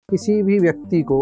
किसी भी व्यक्ति को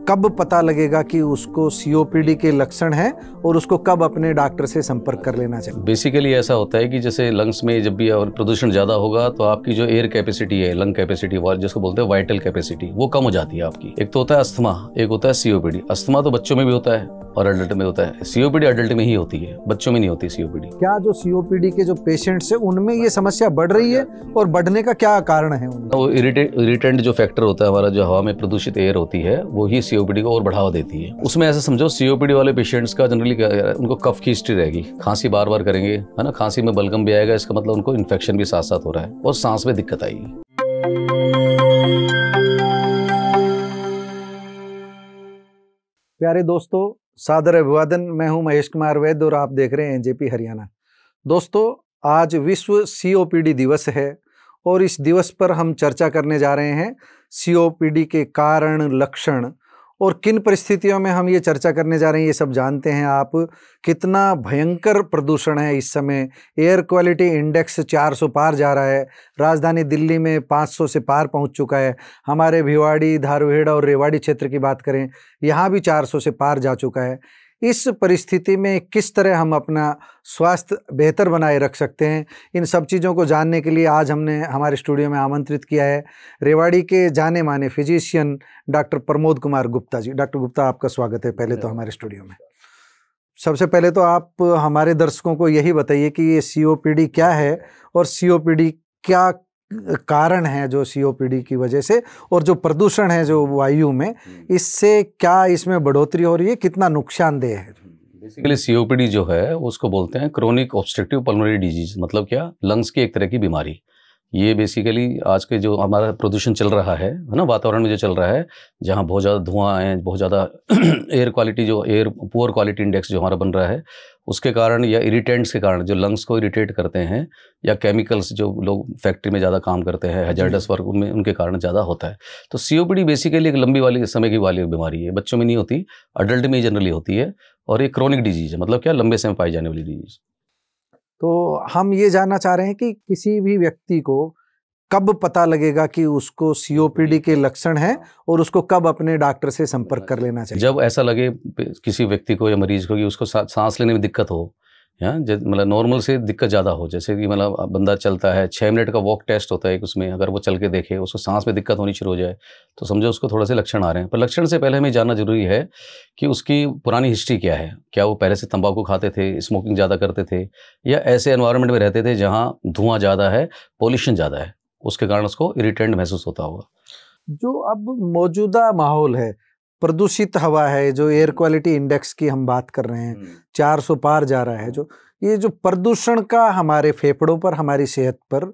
कब पता लगेगा कि उसको सीओपीडी के लक्षण हैं और उसको कब अपने डॉक्टर से संपर्क कर लेना चाहिए? बेसिकली ऐसा होता है कि जैसे लंग्स में जब भी प्रदूषण ज़्यादा होगा तो आपकी जो एयर कैपेसिटी है, लंग कैपेसिटी, जिसको बोलते हैं वाइटल कैपेसिटी, वो कम हो जाती है आपकी। एक तो होता है अस्थमा, एक होता है सीओपीडी। अस्थमा तो बच्चों में भी होता है और अडल्ट में होता है। सीओपीडी अडल्ट में ही होती है, बच्चों में नहीं होती सीओपीडी। क्या जो सीओपीडी के जो पेशेंट्स हैं उनमें ये समस्या बढ़ रही है और बढ़ने का क्या कारण है उनका? वो इरिटेंट जो फैक्टर होता है हमारा, जो हवा में प्रदूषित एयर होती है, वो ही सीओपीडी को और बढ़ावा देती है। उसमें ऐसा समझो, सीओपीडी वाले पेशेंट्स का जनरली क्या है, उनको कफ की हिस्ट्री रहेगी, खांसी बार बार करेंगे, है ना, खांसी में बलगम भी आएगा, इसका मतलब उनको इन्फेक्शन भी साथ साथ हो रहा है और सांस में दिक्कत आएगी। प्यारे दोस्तों, सादर अभिवादन। मैं हूं महेश कुमार वैद्य और आप देख रहे हैं एनजेपी हरियाणा। दोस्तों, आज विश्व सीओपीडी दिवस है और इस दिवस पर हम चर्चा करने जा रहे हैं सीओपीडी के कारण, लक्षण और किन परिस्थितियों में हम ये चर्चा करने जा रहे हैं। ये सब जानते हैं आप। कितना भयंकर प्रदूषण है इस समय। एयर क्वालिटी इंडेक्स 400 पार जा रहा है। राजधानी दिल्ली में 500 से पार पहुंच चुका है। हमारे भिवाड़ी, धारूहेड़ा और रेवाड़ी क्षेत्र की बात करें, यहाँ भी 400 से पार जा चुका है। इस परिस्थिति में किस तरह हम अपना स्वास्थ्य बेहतर बनाए रख सकते हैं, इन सब चीज़ों को जानने के लिए आज हमने हमारे स्टूडियो में आमंत्रित किया है रेवाड़ी के जाने माने physician doctor Pramod Kumar Gupta ji. Doctor Gupta, आपका स्वागत है पहले तो हमारे स्टूडियो में। सबसे पहले तो आप हमारे दर्शकों को यही बताइए कि ये सीओपीडी क्या है और सीओपीडी क्या कारण है जो सीओपीडी की वजह से, और जो प्रदूषण है जो वायु में, इससे क्या इसमें बढ़ोतरी हो रही है, कितना नुकसानदेह है? बेसिकली सीओपीडी जो है उसको बोलते हैं क्रोनिक ऑब्स्ट्रक्टिव पल्मोनरी डिजीज। मतलब क्या, लंग्स की एक तरह की बीमारी। ये बेसिकली आज के जो हमारा प्रदूषण चल रहा है ना, वातावरण में जो चल रहा है, जहाँ बहुत ज़्यादा धुआं है, बहुत ज़्यादा एयर क्वालिटी, जो एयर पुअर क्वालिटी इंडेक्स जो हमारा बन रहा है, उसके कारण या इरिटेंट्स के कारण जो लंग्स को इरिटेट करते हैं, या केमिकल्स जो लोग फैक्ट्री में ज़्यादा काम करते हैं, हैजार्डस वर्क में, उनके कारण ज़्यादा होता है। तो सीओपीडी बेसिकली एक लंबी वाली समय की वाली बीमारी है। बच्चों में नहीं होती, अडल्ट में ही जनरली होती है और ये क्रोनिक डिजीज है। मतलब क्या, लंबे समय पाई जाने वाली डिजीज। तो हम ये जानना चाह रहे हैं कि किसी भी व्यक्ति को कब पता लगेगा कि उसको सीओपीडी के लक्षण हैं और उसको कब अपने डॉक्टर से संपर्क कर लेना चाहिए? जब ऐसा लगे किसी व्यक्ति को या मरीज को कि उसको सांस लेने में दिक्कत हो, या मतलब नॉर्मल से दिक्कत ज़्यादा हो, जैसे कि मतलब बंदा चलता है, 6 मिनट का वॉक टेस्ट होता है एक, उसमें अगर वो चल के देखे, उसको सांस में दिक्कत होनी शुरू हो जाए, तो समझो उसको थोड़े से लक्षण आ रहे हैं। पर लक्षण से पहले हमें जानना जरूरी है कि उसकी पुरानी हिस्ट्री क्या है। क्या वो पहले से तंबाकू खाते थे, स्मोकिंग ज़्यादा करते थे, या ऐसे एनवायरनमेंट में रहते थे जहाँ धुआं ज़्यादा है, पॉल्यूशन ज़्यादा है, उसके कारण उसको इरिटेंट महसूस होता होगा। जो अब मौजूदा माहौल है, प्रदूषित हवा है, जो एयर क्वालिटी इंडेक्स की हम बात कर रहे हैं, 400 पार जा रहा है, जो ये जो प्रदूषण का हमारे फेफड़ों पर, हमारी सेहत पर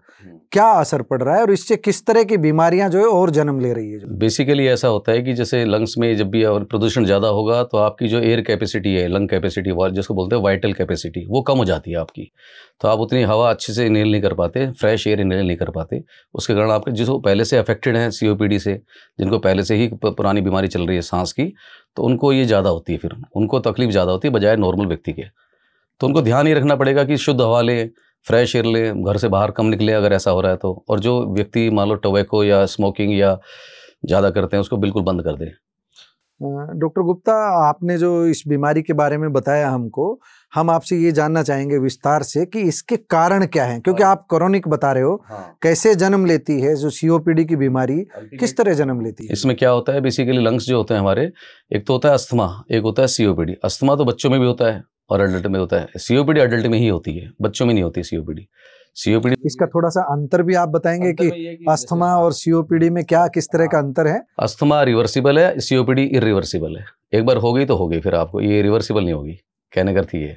क्या असर पड़ रहा है और इससे किस तरह की बीमारियां जो है और जन्म ले रही है? बेसिकली ऐसा होता है कि जैसे लंग्स में जब भी प्रदूषण ज़्यादा होगा तो आपकी जो एयर कैपेसिटी है, लंग कैपेसिटी, जिसको बोलते हैं वाइटल कैपेसिटी, वो कम हो जाती है आपकी। तो आप उतनी हवा अच्छे से इनहेल नहीं कर पाते, फ्रेश एयर इनहेल नहीं कर पाते। उसके कारण आपके जो पहले से अफेक्टेड हैं सीओपीडी से, जिनको पहले से ही पुरानी बीमारी चल रही है सांस की, तो उनको ये ज़्यादा होती है, फिर उनको तकलीफ ज़्यादा होती है बजाय नॉर्मल व्यक्ति के। तो उनको ध्यान ही रखना पड़ेगा कि शुद्ध हवा लें, फ्रेश एयर लें, घर से बाहर कम निकले अगर ऐसा हो रहा है तो। और जो व्यक्ति मान लो टोबैको या स्मोकिंग या ज़्यादा करते हैं, उसको बिल्कुल बंद कर दें। डॉक्टर गुप्ता, आपने जो इस बीमारी के बारे में बताया हमको, हम आपसे ये जानना चाहेंगे विस्तार से कि इसके कारण क्या हैं, क्योंकि आप क्रोनिक बता रहे हो। कैसे जन्म लेती है जो सीओपीडी की बीमारी, किस तरह जन्म लेती है? इसमें क्या होता है, बेसिकली लंग्स जो होते हैं हमारे, एक तो होता है अस्थमा, एक होता है सीओपीडी। अस्थमा तो बच्चों में भी होता है और अडल्ट में होता है। सीओपीडी अडल्ट में ही होती है, बच्चों में नहीं होती सीओपीडी। इसका थोड़ा सा अंतर भी आप बताएंगे कि अस्थमा और सीओपीडी में क्या किस तरह का अंतर है? अस्थमा रिवर्सिबल है, सीओपीडी इरिवर्सिबल है। एक बार हो गई तो हो गई, फिर आपको ये रिवर्सिबल नहीं होगी। कहने का अर्थ ये है,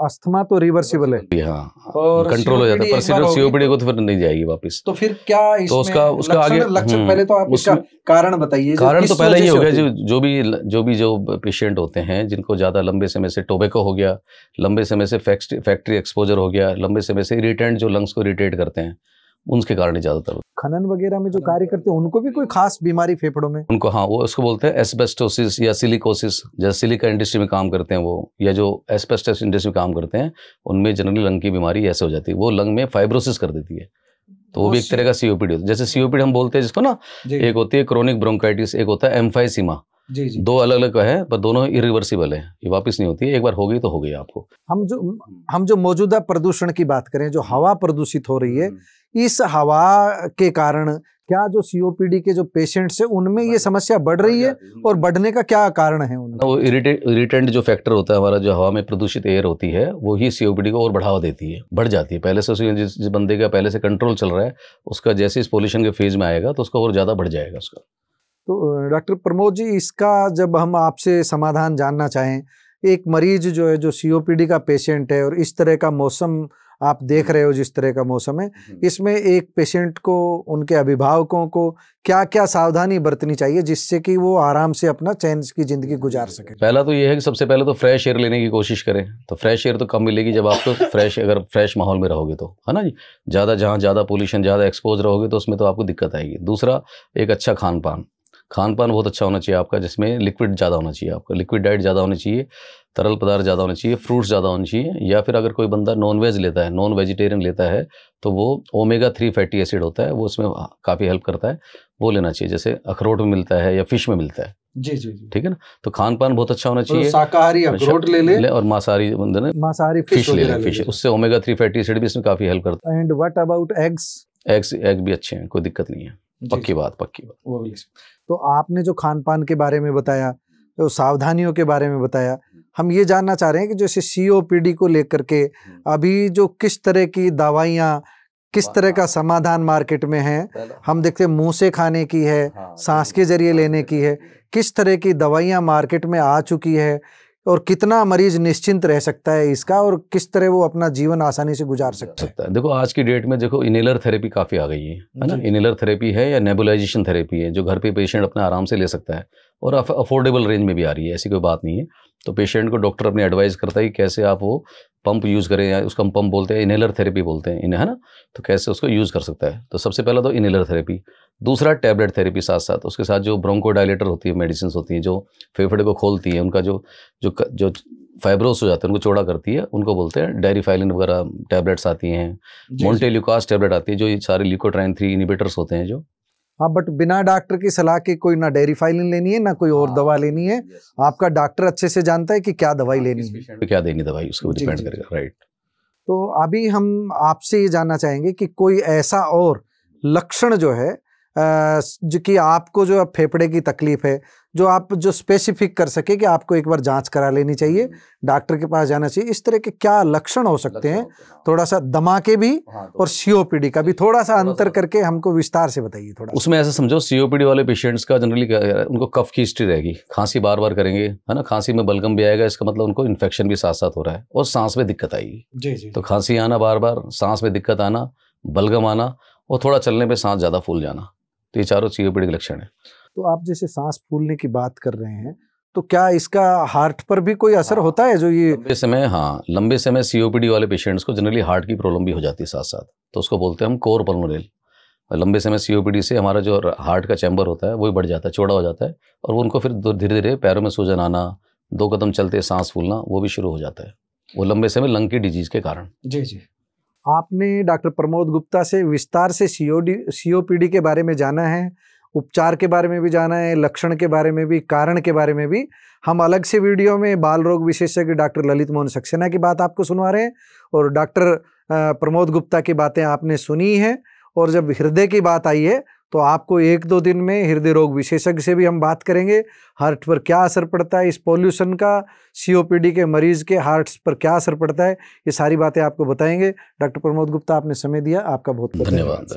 अस्थमा तो रिवर्सिबल है, हाँ, और कंट्रोल हो जाता है, पर सिर्फ सीओपीडी को तो फिर नहीं जाएगी वापस। तो फिर क्या इसमें तो उसका आगे लक्षण, पहले तो आप इसका कारण बताइए। कारण तो पहले ही हो गया, जो पेशेंट होते हैं जिनको ज़्यादा लंबे समय से टोबैको हो गया, लंबे समय से फैक्ट्री एक्सपोजर हो गया, लंबे समय से इरिटेंट जो लंग्स को इरिटेट करते हैं, उनके कारण ही ज़्यादातर। खनन वगैरह में जो कार्य करते हैं उनको भी कोई खास बीमारी फेफड़ों में? उनको, हाँ, वो उसको बोलते हैं एस्बेस्टोसिस या सिलिकोसिस। जैसे सिलिका इंडस्ट्री में काम करते हैं वो, या जो एस्बेस्टस इंडस्ट्री में काम करते हैं, उनमें जनरली लंग की बीमारी ऐसे हो जाती है, वो लंग में फाइब्रोसिस कर देती है। तो वो भी एक तरह का सीओपीडी होता है। जैसे सीओपीडी हम बोलते हैं जिसको ना, एक होती है क्रोनिक ब्रोंकाइटिस, एक होता है एम्फाइसीमा। जी जी, दो अलग अलग है, पर दोनों इरिवर्सिबल है, ये वापस नहीं होती है। एक बार हो गई तो हो गई आपको। हम जो मौजूदा प्रदूषण की बात करें, जो हवा प्रदूषित हो रही है, इस हवा के कारण क्या जो सीओपीडी के जो पेशेंट्स हैं उनमें ये समस्या बढ़ रही है, और बढ़ने का क्या कारण है उनका? वो इरिटेंट जो फैक्टर होता है हमारा, जो हवा में प्रदूषित एयर होती है, वो ही सीओपीडी को और बढ़ावा देती है, बढ़ जाती है। पहले से जिस बंदे का पहले से कंट्रोल चल रहा है, उसका जैसे इस पोल्यूशन के फेज में आएगा तो उसका और ज़्यादा बढ़ जाएगा उसका। तो डॉक्टर प्रमोद जी, इसका जब हम आपसे समाधान जानना चाहें, एक मरीज जो है, जो सीओपीडी का पेशेंट है, और इस तरह का मौसम आप देख रहे हो, जिस तरह का मौसम है, इसमें एक पेशेंट को, उनके अभिभावकों को क्या क्या सावधानी बरतनी चाहिए जिससे कि वो आराम से अपना चैन की जिंदगी गुजार सके? पहला तो ये है कि सबसे पहले तो फ्रेश एयर लेने की कोशिश करें। तो फ्रेश एयर तो कम मिलेगी जब आप तो अगर फ्रेश माहौल में रहोगे तो, है ना जी। जहाँ ज़्यादा पोल्यूशन, ज़्यादा एक्सपोज रहोगे तो उसमें तो आपको दिक्कत आएगी। दूसरा, एक अच्छा खान पान बहुत अच्छा होना चाहिए आपका, जिसमें लिक्विड ज़्यादा होना चाहिए आपका, लिक्विड डाइट ज़्यादा होनी चाहिए, तरल पदार्थ ज़्यादा होना चाहिए, फ्रूट्स ज़्यादा होने चाहिए। या फिर अगर कोई बंदा नॉन वेज लेता है, नॉन वेजिटेरियन लेता है, तो वो ओमेगा 3 फैटी एसिड होता है, वो उसमें काफ़ी हेल्प करता है, वो लेना चाहिए। जैसे अखरोट में मिलता है या फिश में मिलता है। जी जी जी, ठीक है ना। तो खान पान बहुत अच्छा होना चाहिए। शाकाहारी अखरोट ले ले, और मांसाहारी फिश ले ले, फिश, उससे ओमेगा 3 फैटी एसिड भी इसमें काफ़ी हेल्प करता है। And what about eggs? Egg भी अच्छे हैं, कोई दिक्कत नहीं है। पक्की बात। वो भी। तो आपने जो खान पान के बारे में बताया, तो सावधानियों के बारे में बताया, हम ये जानना चाह रहे हैं कि जैसे सीओपीडी को लेकर के अभी जो किस तरह की दवाइयाँ, किस तरह का समाधान मार्केट में है, हम देखते हैं मुंह से खाने की है, सांस के जरिए लेने की है, किस तरह की दवाइयाँ मार्केट में आ चुकी है, और कितना मरीज निश्चिंत रह सकता है इसका, और किस तरह वो अपना जीवन आसानी से गुजार सकता है? देखो आज की डेट में देखो इनहेलर थेरेपी काफ़ी आ गई है ना। इनहेलर थेरेपी है या नेबुलाइजेशन थेरेपी है, जो घर पे पेशेंट अपने आराम से ले सकता है, और अफोर्डेबल रेंज में भी आ रही है, ऐसी कोई बात नहीं है। तो पेशेंट को डॉक्टर अपनी एडवाइस करता है कि कैसे आप वो पंप यूज़ करें, या उसका हम पंप बोलते हैं, इनहेलर थेरेपी बोलते हैं इन्हें, है ना। तो कैसे उसको यूज़ कर सकता है। तो सबसे पहला तो इनहेलर थेरेपी, दूसरा टैबलेट थेरेपी, साथ साथ उसके साथ जो ब्रोंकोडायलेटर होती है, मेडिसिन होती हैं जो फेफड़े को खोलती हैं, उनका जो फाइब्रोस हो जाते हैं उनको चौड़ा करती है, उनको बोलते हैं डायरिफाइलिन वगैरह टैबलेट्स आती हैं, मोन्टेल्यूकास टैबलेट आती है, जो ये सारे ल्यूकोट्राइन 3 इनहिबिटर्स होते हैं जो। हाँ, बट बिना डॉक्टर की सलाह के कोई ना डेरिफाइलिन लेनी है, ना कोई और दवा लेनी है। आपका डॉक्टर अच्छे से जानता है कि क्या दवाई लेनी है, क्या देनी दवाई, उसको डिपेंड करेगा। राइट। तो अभी हम आपसे ये जानना चाहेंगे कि कोई ऐसा और लक्षण जो है, जो कि आपको जो फेफड़े की तकलीफ है, जो आप जो स्पेसिफिक कर सके कि आपको एक बार जांच करा लेनी चाहिए, डॉक्टर के पास जाना चाहिए, इस तरह के क्या लक्षण हो सकते हैं? थोड़ा सा दमा के भी और सीओपीडी का भी थोड़ा सा अंतर करके हमको विस्तार से बताइए थोड़ा। उसमें ऐसा समझो, सीओपीडी वाले पेशेंट्स का जनरली क्या है, उनको कफ की हिस्ट्री रहेगी, खांसी बार बार करेंगे, है ना, खांसी में बलगम भी आएगा, इसका मतलब उनको इन्फेक्शन भी साथ साथ हो रहा है, और सांस में दिक्कत आएगी। जी। तो खांसी आना बार बार, सांस में दिक्कत आना, बलगम आना, और थोड़ा चलने पे सांस ज़्यादा फूल जाना, तो ये चारों सीओपीडी के लक्षण है। तो आप जैसे सांस फूलने की बात कर रहे हैं, तो क्या इसका हार्ट पर भी कोई असर होता है? जो ये लंबे समय सीओपीडी वाले पेशेंट्स को जनरली हार्ट की प्रॉब्लम भी हो जाती है साथ साथ, तो उसको बोलते हैं हम कोर पल्मोनल। लंबे समय सीओपीडी से हमारा जो हार्ट का चैम्बर होता है वो भी बढ़ जाता है, चौड़ा हो जाता है, और उनको फिर धीरे धीरे पैरों में सूजन आना, 2 कदम चलते सांस फूलना, वो भी शुरू हो जाता है, वो लंबे समय लंग की डिजीज के कारण। जी। आपने डॉक्टर प्रमोद गुप्ता से विस्तार से सीओपीडी के बारे में जाना है, उपचार के बारे में भी जाना है, लक्षण के बारे में भी, कारण के बारे में भी। हम अलग से वीडियो में बाल रोग विशेषज्ञ डॉक्टर ललित मोहन सक्सेना की बात आपको सुनवा रहे हैं, और डॉक्टर प्रमोद गुप्ता की बातें आपने सुनी हैं। और जब हृदय की बात आई है तो आपको 1-2 दिन में हृदय रोग विशेषज्ञ से भी हम बात करेंगे, हार्ट पर क्या असर पड़ता है इस पॉल्यूशन का, सीओपीडी के मरीज के हार्ट्स पर क्या असर पड़ता है, ये सारी बातें आपको बताएंगे। डॉक्टर प्रमोद गुप्ता, आपने समय दिया, आपका बहुत बहुत धन्यवाद।